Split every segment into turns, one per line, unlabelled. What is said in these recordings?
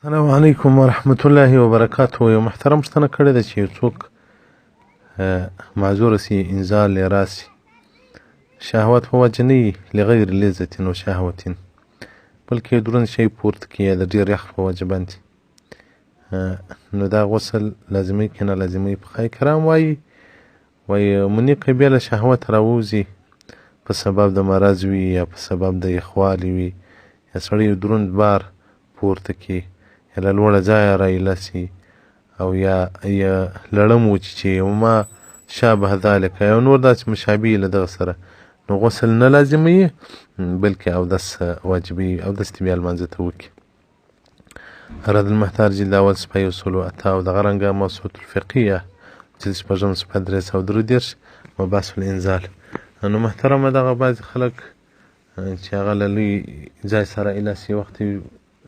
السلام علیکم ورحمة الله وبرکاته. یو محترم پوښتنه کړې ده چې یو څوک معذوره سي انزال یې راسي شهوت په وجه نه وي لغیر لذة و شهوة بلکې یو دروند شی پورته کړي یا د ډېر یخ په وجه باندې نو دا غسل لازمي که نه لازمي فقهای کرام وایي منیقې بیا له شهوت راووځي په سبب د مرض وي یا په سبب د یخوالي وي یا سړی یو دروند بار پورته کړي یا له لوړه ځایه رایله سي او یا لړم وچیچي او ما شابه ذلک یا نور داسې مشابه له دغه سره نو غسل نه لازموي بلکې اودس واجبوي اودس دې بیا لمانځه ته وکړي. رد المحتار جلد اول صفحه 108 او دغه رنګه موسوعة الفقهیه جلد شپږم صفحه 333 مباحث الانزال. نو محترمه دغه بعضې خلک چې هغه له لوی ځای سره ایله وخت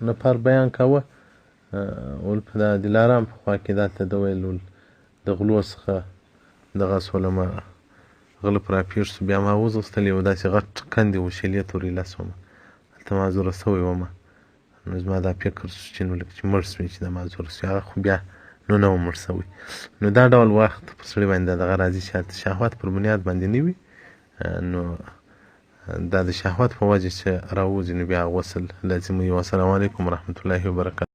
نفر بیان کاوه ول په دلارام په خوا کې دلته د ویل د غلو څخه دغه سولمه غله په راپېښ سو بیا ما وځغستل یو داسې غټ کندې و شیلې ته ور ایله سومه هلته معذوره سوی ومه نو زما دا فکر سو چې نو لکه چې مړ سوې چې دا معذوره سوې هغه خو بیا نو نه و مړ سوی. نو دا ډول وخت په سړي باندې دغه راځي چې هلته شهوت پر بنیاد باندې نه وي نو دا د شهوت په وجه چې راوځي نو بیا غسل لازموي. والسلام علیکم ورحمة الله وبرکاته.